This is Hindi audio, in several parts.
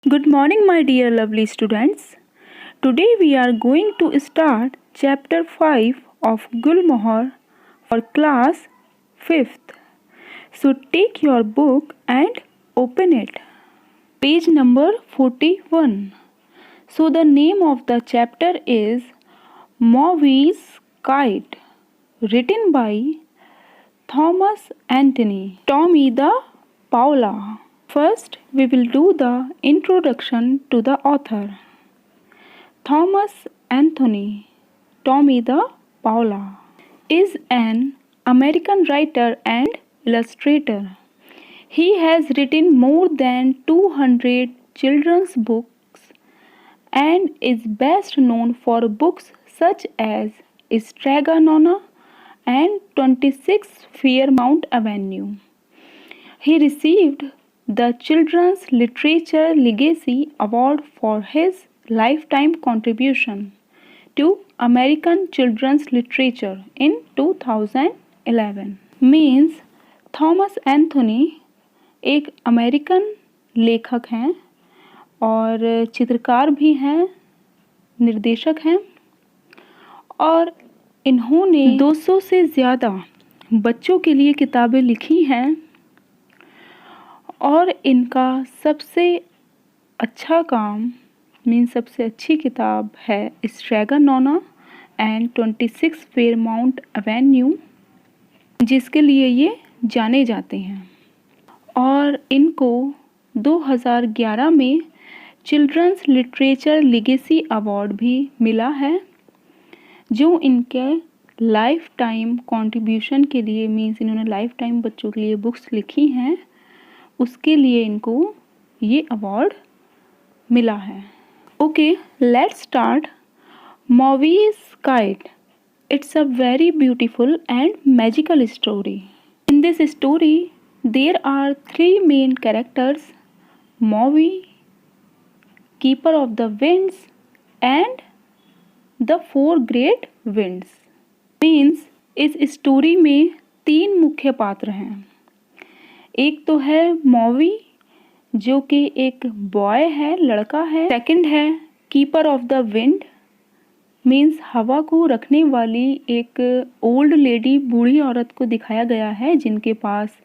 Good morning, my dear lovely students. Today we are going to start chapter 5 of Gulmohar for class 5th. So take your book and open it. Page number 41. So the name of the chapter is Maury's Kite, written by Thomas Anthony, Tommy the Paula. First, we will do the introduction to the author. Thomas Anthony, Tommy the Paula, is an American writer and illustrator. He has written more than 200 children's books and is best known for books such as Strega Nona and 26 Fairmount Avenue. He received the Children's Literature Legacy Award for his lifetime contribution to American children's literature in 2011. Means Thomas Anthony एक अमेरिकन लेखक हैं और चित्रकार भी हैं, निर्देशक हैं और इन्होंने 200 से ज़्यादा बच्चों के लिए किताबें लिखी हैं और इनका सबसे अच्छा काम सबसे अच्छी किताब है स्ट्रैगा नोना एंड 26 फेयरमाउंट एवेन्यू, जिसके लिए ये जाने जाते हैं। और इनको 2011 में चिल्ड्रंस लिटरेचर लेगेसी अवार्ड भी मिला है, जो इनके लाइफ टाइम कंट्रीब्यूशन के लिए इन्होंने लाइफ टाइम बच्चों के लिए बुक्स लिखी हैं, उसके लिए इनको ये अवार्ड मिला है। Okay, let's start. Mauvi's kite, it's a very beautiful and magical story. In this story there are 3 main characters, Mauvi, keeper of the winds and the 4 great winds. Means इस स्टोरी में 3 मुख्य पात्र हैं। एक तो है मॉवी, जो कि एक बॉय है, लड़का है। सेकंड है keeper of the wind, means हवा को रखने वाली एक ओल्ड लेडी, बूढ़ी औरत को दिखाया गया है जिनके पास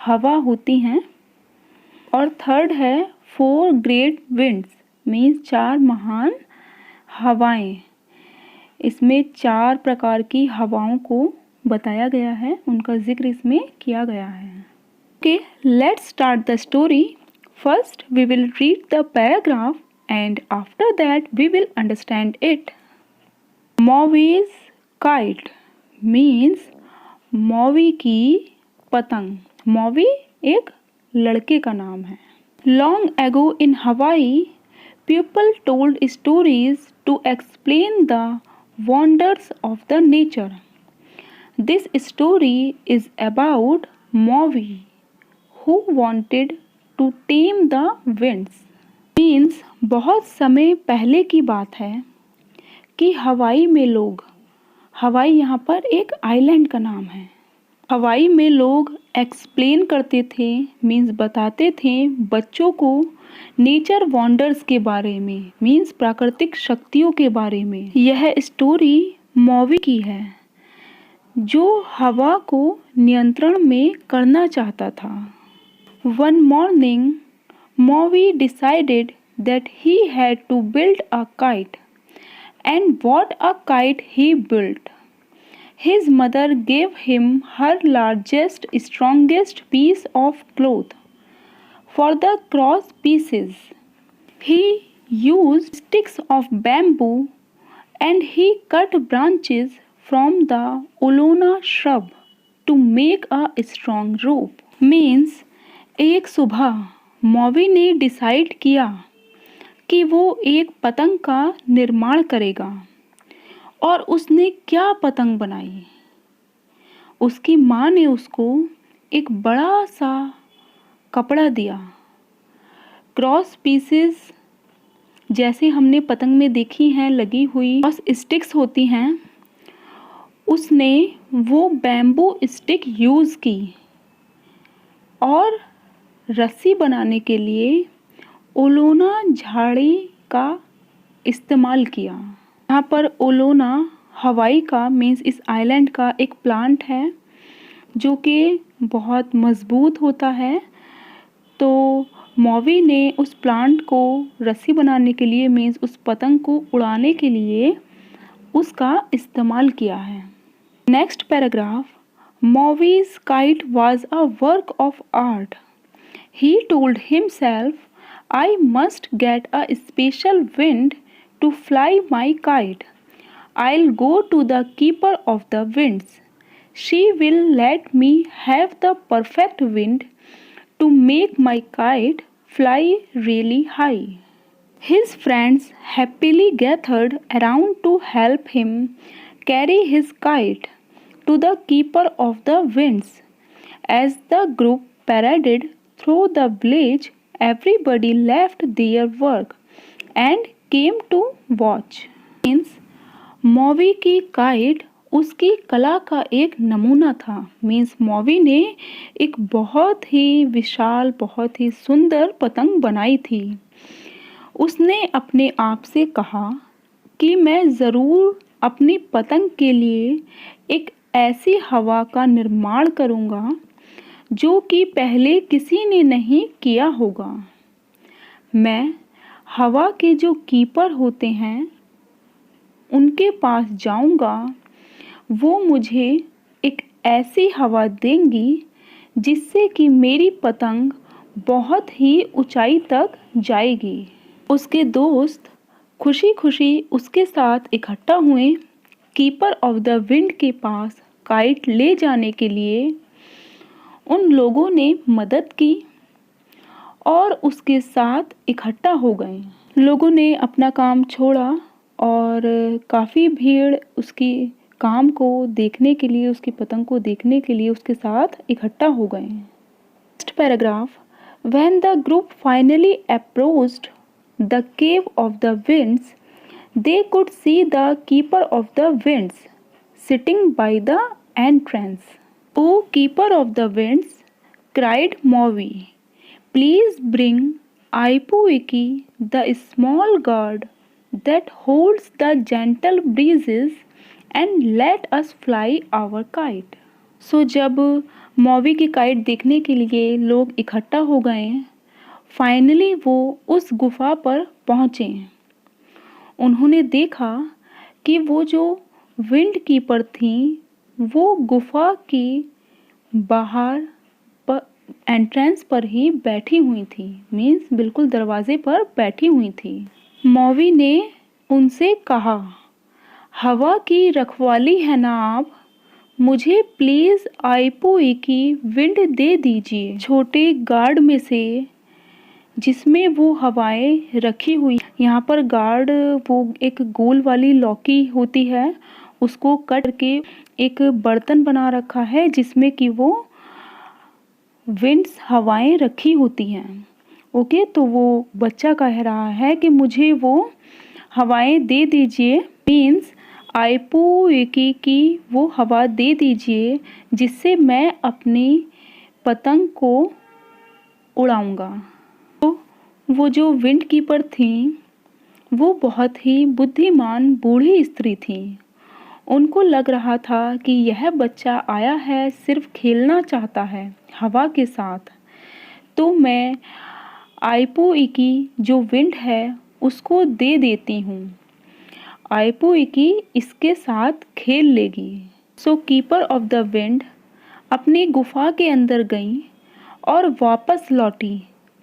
हवा होती हैं। और थर्ड है 4 ग्रेट विंड्स, मीन्स 4 महान हवाएं। इसमें 4 प्रकार की हवाओं को बताया गया है, उनका जिक्र इसमें किया गया है। Okay, let's start the story. First, we will read the paragraph and after that we will understand it. Maury's kite means मौवी की पतंग। मौवी एक लड़के का नाम है। Long ago in Hawaii, people told stories to explain the wonders of the nature. This story is about Maui, who wanted to tame the winds. Means बहुत समय पहले की बात है कि हवाई में लोग, हवाई यहाँ पर एक आइलैंड का नाम है, हवाई में लोग एक्सप्लेन करते थे, मीन्स बताते थे बच्चों को नेचर वंडर्स के बारे में, मीन्स प्राकृतिक शक्तियों के बारे में। यह स्टोरी मौवी की है, जो हवा को नियंत्रण में करना चाहता था। One morning, Maui decided that he had to build a kite. And what a kite he built! His mother gave him her largest, strongest piece of cloth. For the cross pieces, he used sticks of bamboo and he cut branches from the olona shrub to make a strong rope. Means एक सुबह मौवी ने डिसाइड किया कि वो एक पतंग का निर्माण करेगा और उसने क्या पतंग बनाई। उसकी माँ ने उसको एक बड़ा सा कपड़ा दिया। क्रॉस पीसेस जैसे हमने पतंग में देखी हैं लगी हुई क्रॉस स्टिक्स होती हैं, उसने वो बैम्बू स्टिक यूज़ की और रस्सी बनाने के लिए ओलोना झाड़ी का इस्तेमाल किया। यहाँ पर ओलोना हवाई का मीन्स इस आइलैंड का एक प्लांट है जो कि बहुत मज़बूत होता है। तो मौवी ने उस प्लांट को रस्सी बनाने के लिए मीन्स उस पतंग को उड़ाने के लिए उसका इस्तेमाल किया है। Next paragraph, Mauvi's kite was a work of art. He told himself, I must get a special wind to fly my kite. I'll go to the keeper of the winds. She will let me have the perfect wind to make my kite fly really high. His friends happily gathered around to help him carry his kite to the keeper of the winds. As the group paraded through the village, everybody left their work and came to watch. मौवी की काइट उसकी कला का एक नमूना था। मीन्स मौवी ने एक बहुत ही विशाल, बहुत ही सुंदर पतंग बनाई थी। उसने अपने आप से कहा कि मैं ज़रूर अपनी पतंग के लिए एक ऐसी हवा का निर्माण करूँगा जो कि पहले किसी ने नहीं किया होगा। मैं हवा के जो कीपर होते हैं उनके पास जाऊंगा, वो मुझे एक ऐसी हवा देंगी जिससे कि मेरी पतंग बहुत ही ऊंचाई तक जाएगी। उसके दोस्त खुशी खुशी उसके साथ इकट्ठा हुए कीपर ऑफ द विंड के पास काइट ले जाने के लिए। उन लोगों ने मदद की और उसके साथ इकट्ठा हो गए। लोगों ने अपना काम छोड़ा और काफ़ी भीड़ उसकी काम को देखने के लिए, उसकी पतंग को देखने के लिए उसके साथ इकट्ठा हो गए। Next paragraph, when the group finally approached the cave of the winds, they could see the keeper of the winds sitting by the entrance. O keeper of the winds, cried Movi, please bring Aipuiki, the small god that holds the gentle breezes, and let us fly our kite. So जब मौवी की काइट देखने के लिए लोग इकट्ठा हो गए, फाइनली वो उस गुफा पर पहुँचे। उन्होंने देखा कि वो जो विंड कीपर थी वो गुफा की बाहर एंट्रेंस पर ही बैठी हुई थी। मीन्स बिल्कुल दरवाजे पर बैठी हुई थी। मौवी ने उनसे कहा, हवा की रखवाली है ना आप, मुझे प्लीज़ आईपुई की विंड दे दीजिए। छोटे गार्ड में से जिसमें वो हवाएं रखी हुई, यहाँ पर गार्ड वो एक गोल वाली लौकी होती है, उसको कट के एक बर्तन बना रखा है जिसमें कि वो विंड्स हवाएं रखी होती हैं। ओके, तो वो बच्चा कह रहा है कि मुझे वो हवाएं दे दीजिए। मीन्स आईपुकी की वो हवा दे दीजिए जिससे मैं अपनी पतंग को उड़ाऊंगा। तो वो जो विंड कीपर थी वो बहुत ही बुद्धिमान बूढ़ी स्त्री थी। उनको लग रहा था कि यह बच्चा आया है सिर्फ खेलना चाहता है हवा के साथ, तो मैं आईपुई जो विंड है उसको दे देती हूँ। आईपुई इसके साथ खेल लेगी। सो कीपर ऑफ द विंड अपनी गुफा के अंदर गई और वापस लौटी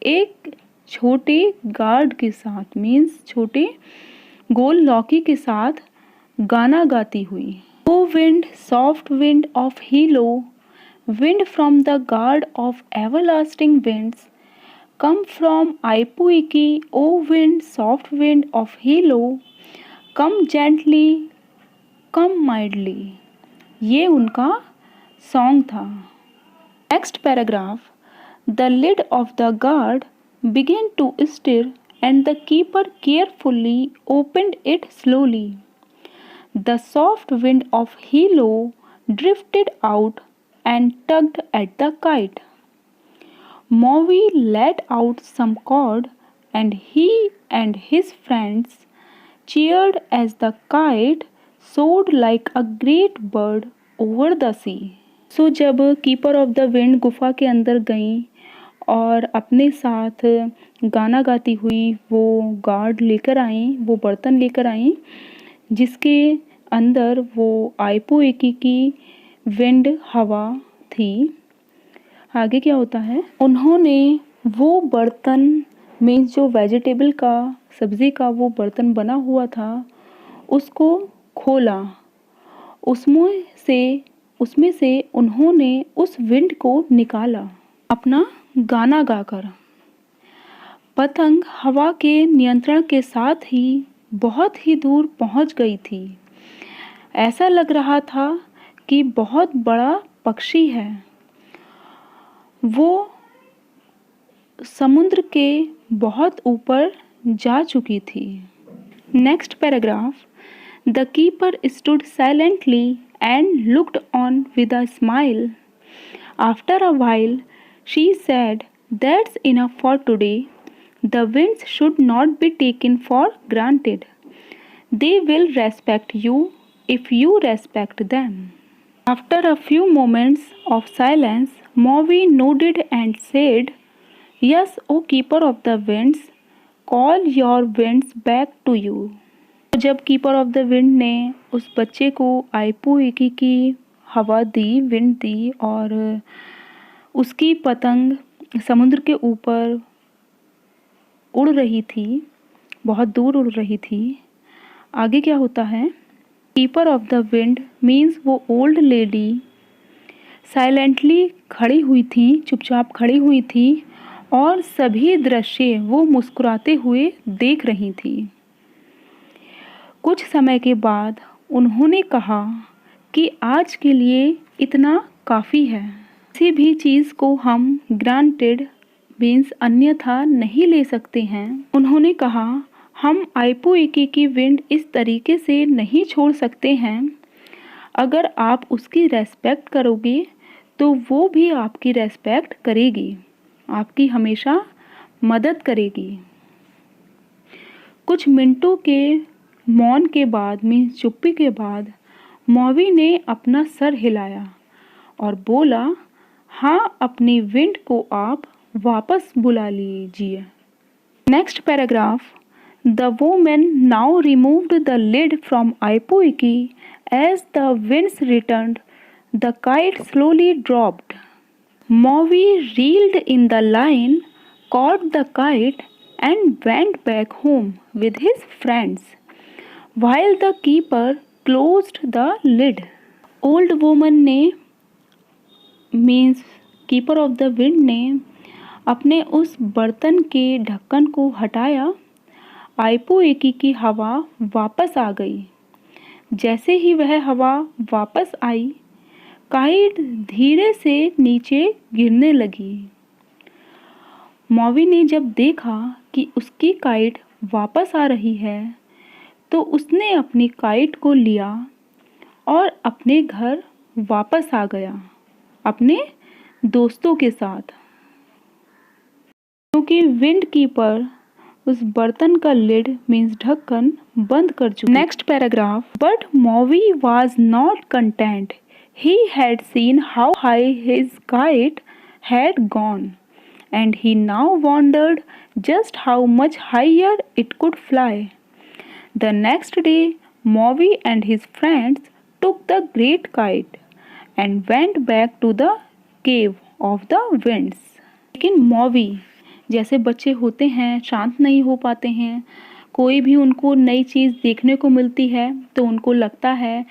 एक छोटे गार्ड के साथ, मीन्स छोटे गोल लौकी के साथ गाना गाती हुई। O wind, soft wind of Hilo, wind from the god of everlasting winds, come from Aipuiki, O wind, soft wind of Hilo, come gently, come mildly। ये उनका सॉन्ग था। Next paragraph, the lid of the guard began to stir and the keeper carefully opened it slowly. The soft wind of Hilo drifted out and tugged at the kite. Movi let out some cord and he and his friends cheered as the kite soared like a great bird over the sea. सो जब कीपर ऑफ द विंड गुफा के अंदर गईं और अपने साथ गाना गाती हुई वो गार्ड लेकर आईं, वो बर्तन लेकर आईं जिसके अंदर वो आइपो एकी की विंड हवा थी। आगे क्या होता है, उन्होंने वो बर्तन मीन्स जो वेजिटेबल का, सब्ज़ी का वो बर्तन बना हुआ था उसको खोला। उसमें से उन्होंने उस विंड को निकाला अपना गाना गाकर। पतंग हवा के नियंत्रण के साथ ही बहुत ही दूर पहुंच गई थी। ऐसा लग रहा था कि बहुत बड़ा पक्षी है। वो समुद्र के बहुत ऊपर जा चुकी थी। Next paragraph, the keeper stood silently and looked on with a smile. After a while, she said, "That's enough for today. The winds should not be taken for granted. They will respect you if you respect them." After a few moments of silence, Maui nodded and said, "Yes, O keeper of the winds, call your winds back to you." जब कीपर ऑफ द विंड ने उस बच्चे को आइपो एकी की हवा दी, विंड दी और उसकी पतंग समुद्र के ऊपर उड़ रही थी, बहुत दूर उड़ रही थी। आगे क्या होता है, keeper of the wind means वो ओल्ड लेडी साइलेंटली खड़ी हुई थी, चुपचाप खड़ी हुई थी और सभी दृश्य वो मुस्कुराते हुए देख रही थी। कुछ समय के बाद उन्होंने कहा कि आज के लिए इतना काफ़ी है। किसी भी चीज़ को हम ग्रांटेड मीन्स अन्यथा नहीं ले सकते हैं। उन्होंने कहा, हम आइपो एकी की विंड इस तरीके से नहीं छोड़ सकते हैं। अगर आप उसकी रेस्पेक्ट करोगे तो वो भी आपकी रेस्पेक्ट करेगी, आपकी हमेशा मदद करेगी। कुछ मिनटों के मौन के बाद मीन्स चुप्पी के बाद मौवी ने अपना सर हिलाया और बोला, हाँ, अपनी विंड को आप वापस बुला लीजिए। Next paragraph, the woman now removed the lid from ipu iki as the winds returned the kite slowly dropped. Mauvi reeled in the line, caught the kite and went back home with his friends, while the keeper closed the lid. Old woman ने means keeper of the wind ने अपने उस बर्तन के ढक्कन को हटाया। आइपो एकी की हवा वापस आ गई। जैसे ही वह हवा वापस आई, काइट धीरे से नीचे गिरने लगी। मौवी ने जब देखा कि उसकी काइट वापस आ रही है तो उसने अपनी काइट को लिया और अपने घर वापस आ गया अपने दोस्तों के साथ, क्योंकि विंड कीपर उस बर्तन का लिड मीन्स ढक्कन बंद कर चुका। Next paragraph, but Mauvi was not content. He had seen how high his kite had gone, and he now wondered just how much higher it could fly. The next day, Maui and his friends took the great kite and went back to the cave of the winds. लेकिन मौवी जैसे बच्चे होते हैं, शांत नहीं हो पाते हैं। कोई भी उनको नई चीज़ देखने को मिलती है तो उनको लगता है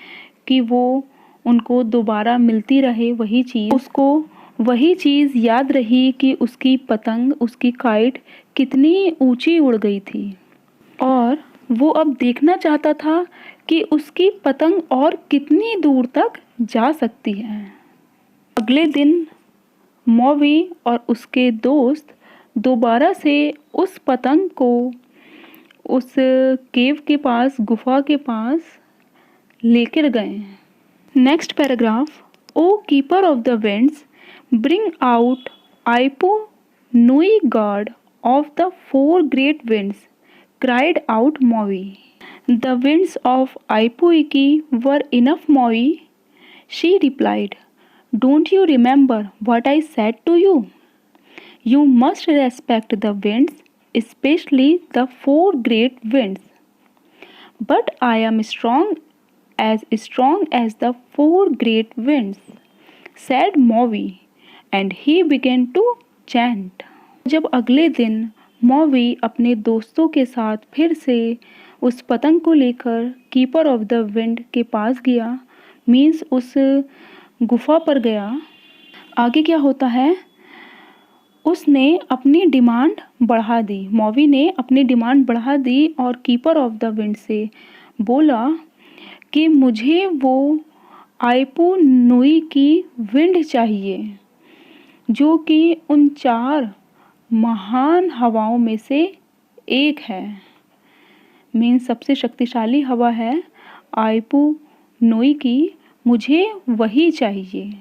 कि वो उनको दोबारा मिलती रहे वही चीज़। उसको वही चीज़ याद रही कि उसकी पतंग, उसकी काइट कितनी ऊंची उड़ गई थी और वो अब देखना चाहता था कि उसकी पतंग और कितनी दूर तक जा सकती है। अगले दिन मौवी और उसके दोस्त दोबारा से उस पतंग को उस केव के पास, गुफा के पास लेकर गए। Next paragraph, O keeper of the winds, bring out Ipu Nui god of the four great winds, cried out Maui. The winds of Aipuiki were enough, Maui, she replied. Don't you remember what I said to you? You must respect the winds, especially the four great winds. But I am strong as the four great winds, said Maui, and he began to chant. जब अगले दिन मौवी अपने दोस्तों के साथ फिर से उस पतंग को लेकर कीपर ऑफ द विंड के पास गया, मीन्स उस गुफा पर गया, आगे क्या होता है, उसने अपनी डिमांड बढ़ा दी। मौवी ने अपनी डिमांड बढ़ा दी और कीपर ऑफ द विंड से बोला कि मुझे वो आइपू नुई की विंड चाहिए जो कि उन 4 महान हवाओं में से एक है। मीन्स सबसे शक्तिशाली हवा है आइपू नुई की, मुझे वही चाहिए।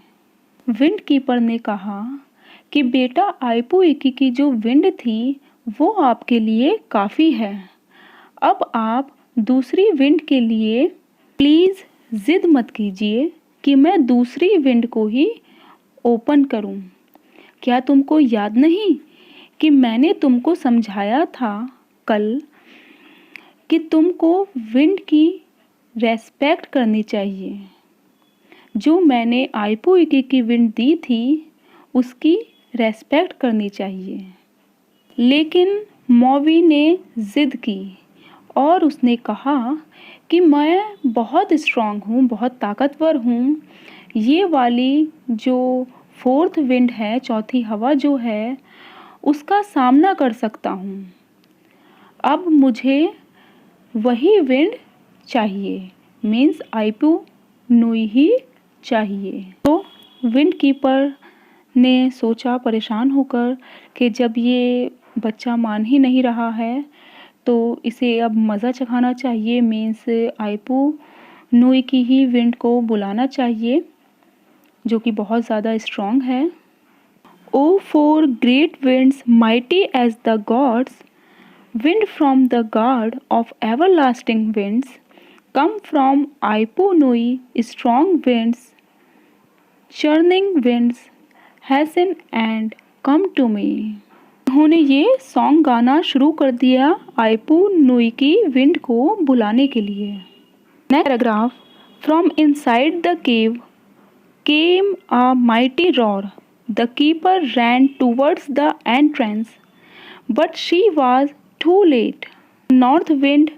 विंड कीपर ने कहा कि बेटा आइपू इकी की जो विंड थी वो आपके लिए काफ़ी है, अब आप दूसरी विंड के लिए प्लीज़ ज़िद मत कीजिए कि मैं दूसरी विंड को ही ओपन करूं। क्या तुमको याद नहीं कि मैंने तुमको समझाया था कल कि तुमको विंड की रेस्पेक्ट करनी चाहिए। जो मैंने आइपू इकी की विंड दी थी उसकी रेस्पेक्ट करनी चाहिए। लेकिन मौवी ने ज़िद की और उसने कहा कि मैं बहुत स्ट्रॉन्ग हूँ, बहुत ताकतवर हूँ, ये वाली जो 4th विंड है, चौथी हवा जो है, उसका सामना कर सकता हूँ। अब मुझे वही विंड चाहिए, मीन्स आइपू नुई ही चाहिए। तो विंड कीपर ने सोचा परेशान होकर कि जब ये बच्चा मान ही नहीं रहा है तो इसे अब मज़ा चखाना चाहिए, मीन्स आइपू नुई की ही विंड को बुलाना चाहिए जो कि बहुत ज़्यादा स्ट्रॉन्ग है। O 4 great winds mighty as the gods, wind from the god of everlasting winds, come from Ipu Nui, strong winds, churning winds, hasten and come to me. उन्होंने ये सॉन्ग गाना शुरू कर दिया आइपू नुई की विंड को बुलाने के लिए। Next paragraph, from inside the cave came a mighty roar, the keeper ran towards the entrance but she was too late. North wind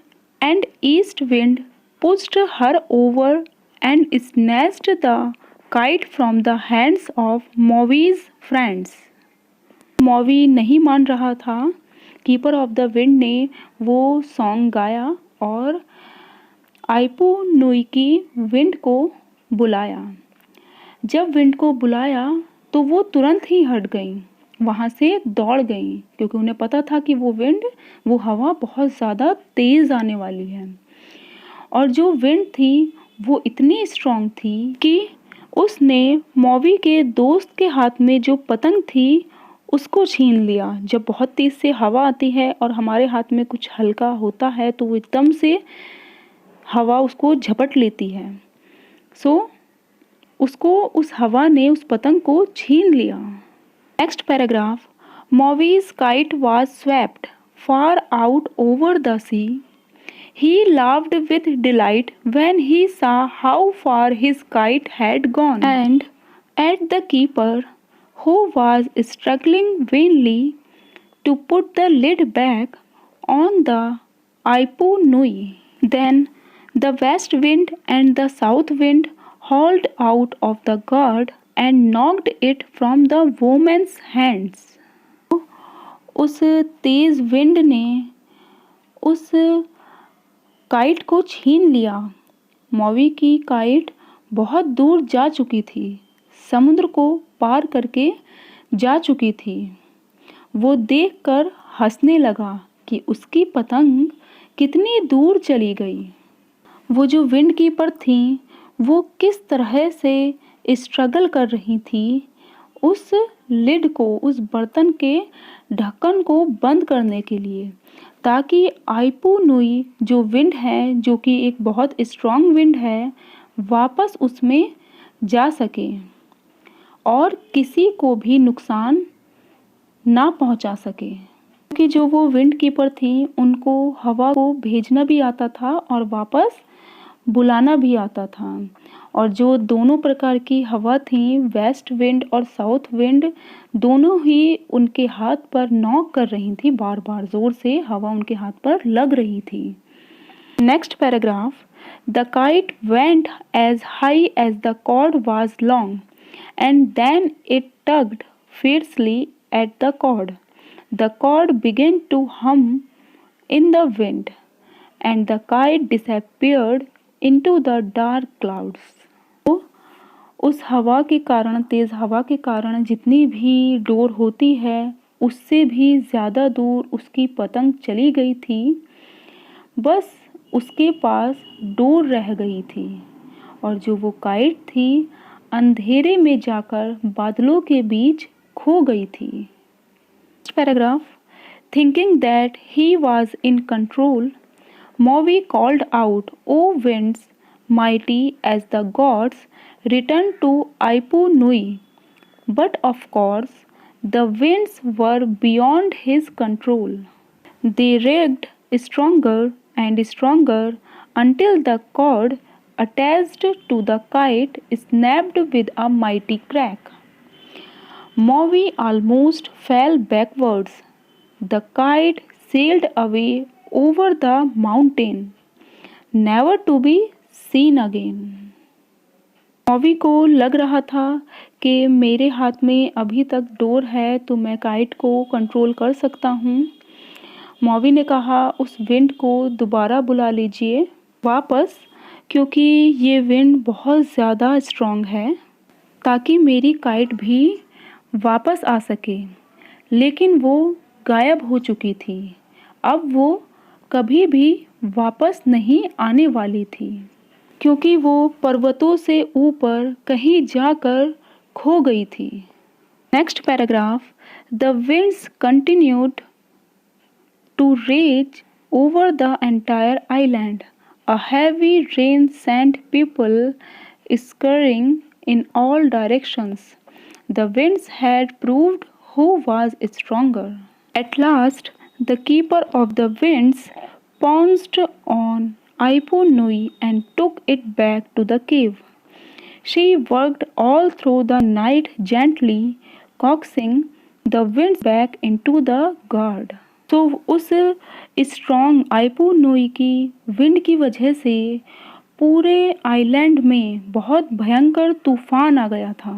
and east wind pushed her over and snatched the kite from the hands of Mauvi's friends. Mauvi नहीं मान रहा था। कीपर ऑफ द विंड ने वो सॉन्ग गाया और आइपू नुई की विंड को बुलाया। जब विंड को बुलाया तो वो तुरंत ही हट गई, वहाँ से दौड़ गई, क्योंकि उन्हें पता था कि वो हवा बहुत ज़्यादा तेज़ आने वाली है। और जो विंड थी वो इतनी स्ट्रॉन्ग थी कि उसने मौवी के दोस्त के हाथ में जो पतंग थी उसको छीन लिया। जब बहुत तेज़ से हवा आती है और हमारे हाथ में कुछ हल्का होता है तो वो एकदम से हवा उसको झपट लेती है। उसको उस हवा ने उस पतंग को छीन लिया। Next paragraph, Mauvi's kite was swept far out over the sea, he laughed with delight when he saw how far his kite had gone, and at the keeper, who was struggling vainly to put the lid back on the Aipu Nui. Then the west wind and the south wind hauled out of the gourd and knocked it from the woman's hands. उस तेज विंड ने उस काइट को छीन लिया। मौवी की काइट बहुत दूर जा चुकी थी, समुद्र को पार करके जा चुकी थी। वो देखकर हंसने लगा कि उसकी पतंग कितनी दूर चली गई। वो जो विंड कीपर थी वो किस तरह से स्ट्रगल कर रही थी उस लिड को, उस बर्तन के ढक्कन को बंद करने के लिए, ताकि आइपू नुई जो विंड है, जो कि एक बहुत स्ट्रॉन्ग विंड है, वापस उसमें जा सके और किसी को भी नुकसान ना पहुंचा सके। क्योंकि जो वो विंड कीपर थी, उनको हवा को भेजना भी आता था और वापस बुलाना भी आता था। और जो दोनों प्रकार की हवा थी, वेस्ट विंड और साउथ विंड, दोनों ही उनके हाथ पर नॉक कर रही थी, बार बार ज़ोर से हवा उनके हाथ पर लग रही थी। Next paragraph, the kite went as high as the cord was long and then it tugged fiercely at the cord. The cord began to hum in the wind, and the kite disappeared into the dark clouds. तो उस हवा के कारण, तेज़ हवा के कारण जितनी भी डोर होती है, उससे भी ज़्यादा दूर उसकी पतंग चली गई थी। बस उसके पास डोर रह गई थी और जो वो काइट थी, अंधेरे में जाकर बादलों के बीच खो गई थी। Paragraph, thinking that he was in control, Maui called out, "O winds, mighty as the gods, return to Aipu Nui." But of course, the winds were beyond his control. They raged stronger and stronger until the cord attached to the kite snapped with a mighty crack. Maui almost fell backwards. The kite sailed away over the mountain, never to be seen again. मौवी को लग रहा था कि मेरे हाथ में अभी तक डोर है तो मैं काइट को कंट्रोल कर सकता हूँ। मौवी ने कहा, उस विंड को दोबारा बुला लीजिए वापस, क्योंकि ये विंड बहुत ज़्यादा स्ट्रॉन्ग है, ताकि मेरी काइट भी वापस आ सके। लेकिन वो गायब हो चुकी थी। अब वो कभी भी वापस नहीं आने वाली थी, क्योंकि वो पर्वतों से ऊपर कहीं जाकर खो गई थी। Next paragraph, the winds continued to rage over the entire island. A heavy rain sent people scurrying in all directions. The winds had proved who was stronger. At last, the keeper of the winds pounced on Aipu Nui and took it back to the cave. She worked all through the night gently, coaxing the winds back into the guard. तो उस स्ट्रॉन्ग आइपू नुई की विंड की वजह से पूरे आइलैंड में बहुत भयंकर तूफान आ गया था।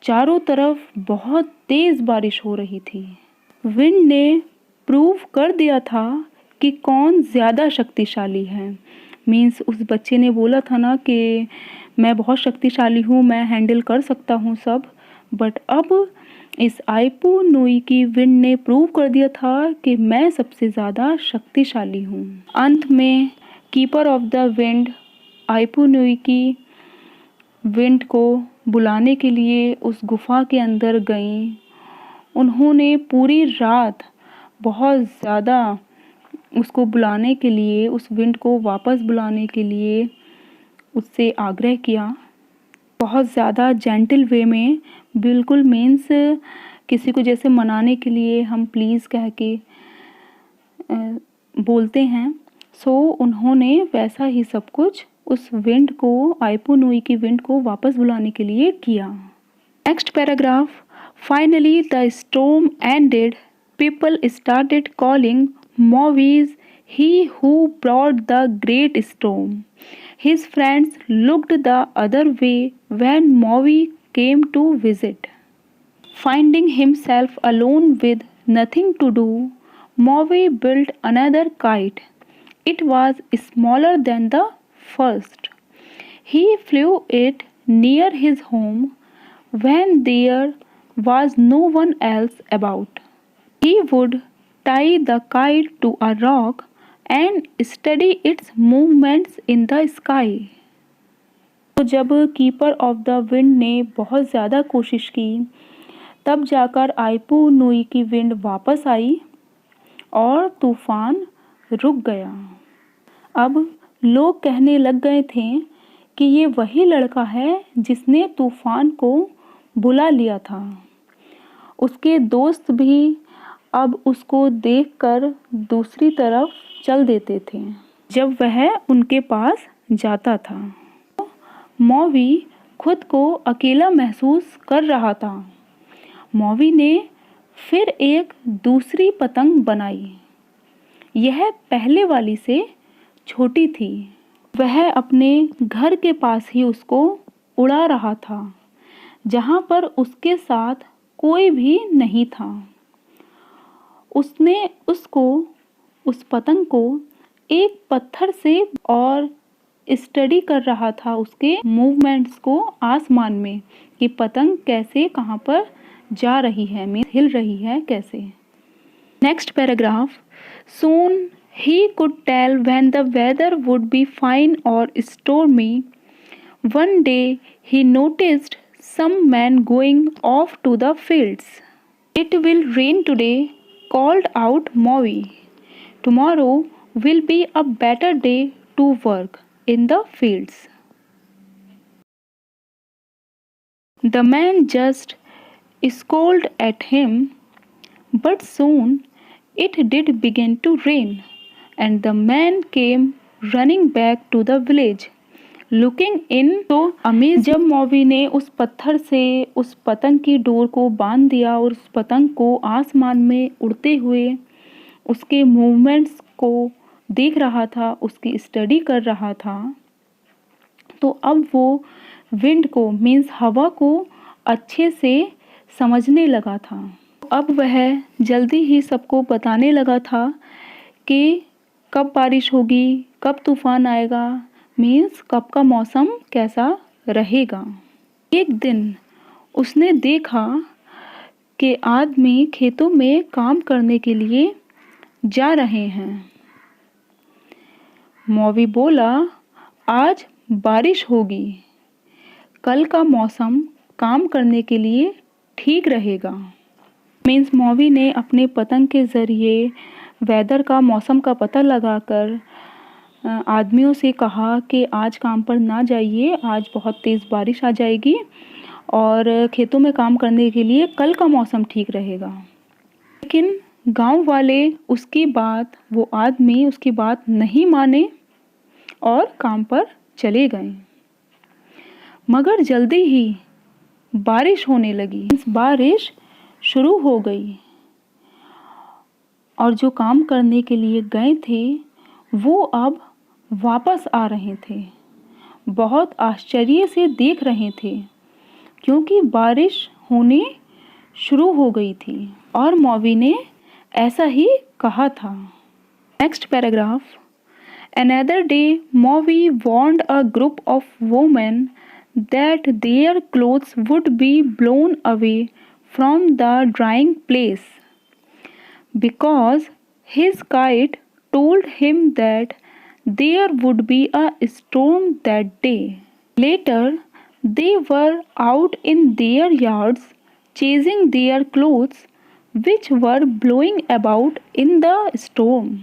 चारों तरफ बहुत तेज़ बारिश हो रही थी। विंड ने प्रूव कर दिया था कि कौन ज़्यादा शक्तिशाली है। मीन्स उस बच्चे ने बोला था ना कि मैं बहुत शक्तिशाली हूँ, मैं हैंडल कर सकता हूँ सब। बट अब इस आइपू नुई की विंड ने प्रूव कर दिया था कि मैं सबसे ज़्यादा शक्तिशाली हूँ। अंत में कीपर ऑफ द विंड आइपू नुई की विंड को बुलाने के लिए उस गुफा के अंदर गईं। उन्होंने पूरी रात बहुत ज़्यादा उसको बुलाने के लिए, उस विंड को वापस बुलाने के लिए उससे आग्रह किया, बहुत ज़्यादा जेंटल वे में, बिल्कुल मीन्स किसी को जैसे मनाने के लिए हम प्लीज़ कह के बोलते हैं। सो उन्होंने वैसा ही सब कुछ उस विंड को, आइपू नुई की विंड को वापस बुलाने के लिए किया। Next paragraph, finally the storm ended, people started calling Maui he who brought the great storm. His friends looked the other way when Maui came to visit. Finding himself alone with nothing to do, Maui built another kite. It was smaller than the first. He flew it near his home when there was no one else about. He would tie the kite to a rock and study its movements in the sky. तो जब कीपर ऑफ द विंड ने बहुत ज़्यादा कोशिश की तब जाकर आइपू नुई की विंड वापस आई और तूफान रुक गया। अब लोग कहने लग गए थे कि ये वही लड़का है जिसने तूफान को बुला लिया था। उसके दोस्त भी अब उसको देखकर दूसरी तरफ चल देते थे जब वह उनके पास जाता था। मौवी खुद को अकेला महसूस कर रहा था। मौवी ने फिर एक दूसरी पतंग बनाई। यह पहले वाली से छोटी थी। वह अपने घर के पास ही उसको उड़ा रहा था, जहाँ पर उसके साथ कोई भी नहीं था। उसने उस पतंग को एक पत्थर से और स्टडी कर रहा था उसके मूवमेंट्स को आसमान में कि पतंग कैसे कहाँ पर जा रही है, हिल रही है कैसे। Next paragraph. Soon he could tell when the weather would be fine or stormy. One day he noticed some men going off to the fields. It will rain today, called out Maui. Tomorrow will be a better day to work in the fields. The man just scolded at him, but soon it did begin to rain. And the man came running back to the village, looking in so amazed. जब मौवी ने उस पत्थर से उस पतंग की डोर को बांध दिया और उस पतंग को आसमान में उड़ते हुए उसके मूवमेंट्स को देख रहा था, उसकी स्टडी कर रहा था, तो अब वो विंड को मीन्स हवा को अच्छे से समझने लगा था। अब वह जल्दी ही सबको बताने लगा था कि कब बारिश होगी, कब तूफान आएगा, मीन्स कब का मौसम कैसा रहेगा। एक दिन उसने देखा कि आदमी खेतों में काम करने के लिए जा रहे हैं। मौवी बोला, आज बारिश होगी, कल का मौसम काम करने के लिए ठीक रहेगा। मीन्स मौवी ने अपने पतंग के ज़रिए वेदर का, मौसम का पता लगाकर आदमियों से कहा कि आज काम पर ना जाइए, आज बहुत तेज़ बारिश आ जाएगी और खेतों में काम करने के लिए कल का मौसम ठीक रहेगा। लेकिन गांव वाले वो आदमी उसकी बात नहीं माने और काम पर चले गए। मगर जल्दी ही बारिश होने लगी। बारिश शुरू हो गई और जो काम करने के लिए गए थे वो अब वापस आ रहे थे। बहुत आश्चर्य से देख रहे थे क्योंकि बारिश होने शुरू हो गई थी और मौवी ने ऐसा ही कहा था। Next paragraph. Another day, Maui warned a group of women that their clothes would be blown away from the drying place because his guide told him that there would be a storm that day. Later, they were out in their yards chasing their clothes which were blowing about in the storm.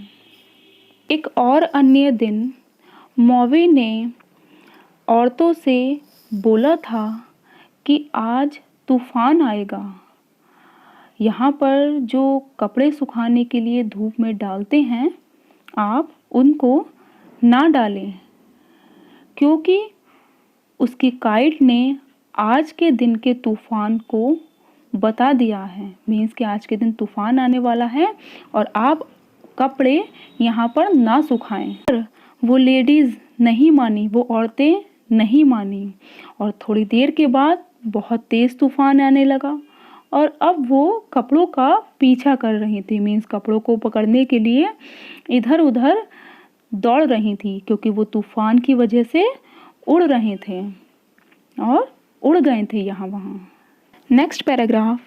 एक और अन्य दिन मौवी ने औरतों से बोला था कि आज तूफ़ान आएगा। यहाँ पर जो कपड़े सुखाने के लिए धूप में डालते हैं, आप उनको ना डालें क्योंकि उसकी गाइड ने आज के दिन के तूफ़ान को बता दिया है। मीन्स कि आज के दिन तूफ़ान आने वाला है और आप कपड़े यहाँ पर ना सुखाएं। पर वो लेडीज़ नहीं मानी, वो औरतें नहीं मानी और थोड़ी देर के बाद बहुत तेज़ तूफ़ान आने लगा और अब वो कपड़ों का पीछा कर रही थी। मीन्स कपड़ों को पकड़ने के लिए इधर उधर दौड़ रही थी क्योंकि वो तूफ़ान की वजह से उड़ रहे थे और उड़ गए थे यहाँ वहाँ। Next paragraph.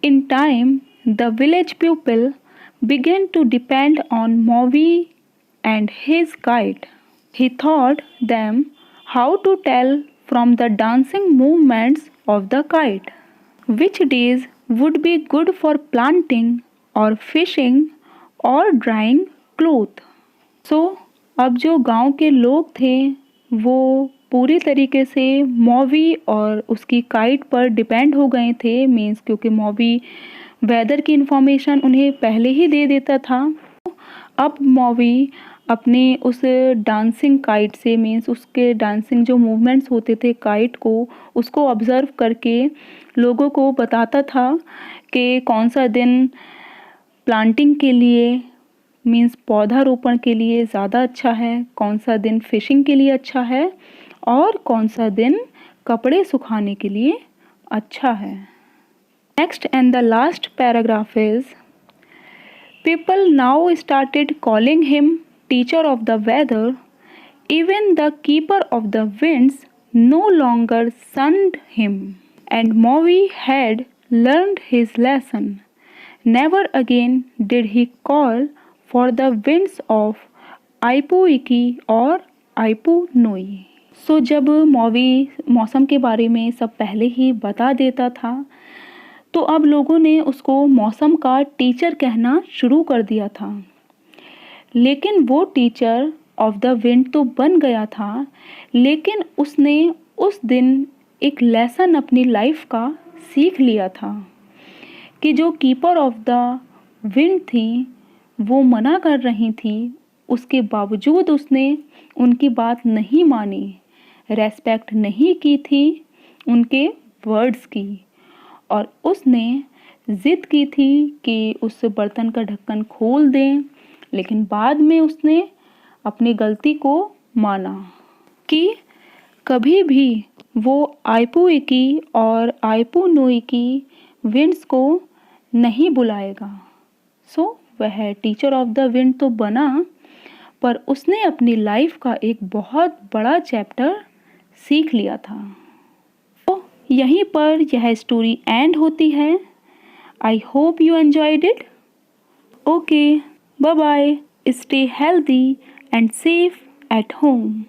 In time the village people began to depend on Maui and his guide. He taught them how to tell from the dancing movements of the kite which days would be good for planting or fishing or drying cloth. So, अब जो गांव के लोग थे वो पूरी तरीके से मौवी और उसकी काइट पर डिपेंड हो गए थे, मीन्स क्योंकि मौवी वेदर की इंफॉर्मेशन उन्हें पहले ही दे देता था। अब मौवी अपने उस डांसिंग काइट से, मीन्स उसके डांसिंग जो मूवमेंट्स होते थे काइट को, उसको ऑब्ज़र्व करके लोगों को बताता था कि कौन सा दिन प्लांटिंग के लिए, मीन्स पौधारोपण के लिए ज़्यादा अच्छा है, कौन सा दिन फिशिंग के लिए अच्छा है और कौन सा दिन कपड़े सुखाने के लिए अच्छा है। Next and the last paragraph is, people now started calling him teacher of the weather. Even the keeper of the winds no longer shunned him, and Maui had learned his lesson. Never again did he call for the winds of Aipuiki or Aipunoi. सो जब मौवी मौसम के बारे में सब पहले ही बता देता था तो अब लोगों ने उसको मौसम का टीचर कहना शुरू कर दिया था। लेकिन वो टीचर ऑफ द विंड तो बन गया था, लेकिन उसने उस दिन एक लेसन अपनी लाइफ का सीख लिया था कि जो कीपर ऑफ द विंड थी वो मना कर रही थी, उसके बावजूद उसने उनकी बात नहीं मानी, रेस्पेक्ट नहीं की थी उनके वर्ड्स की, और उसने ज़िद की थी कि उस बर्तन का ढक्कन खोल दें। लेकिन बाद में उसने अपनी गलती को माना कि कभी भी वो आइपुइकी और आइपुनोई की विंड्स को नहीं बुलाएगा। सो वह टीचर ऑफ द विंड तो बना, पर उसने अपनी लाइफ का एक बहुत बड़ा चैप्टर सीख लिया था। तो यहीं पर यह स्टोरी एंड होती है। I hope you enjoyed it. Okay, bye bye, stay healthy and safe at home.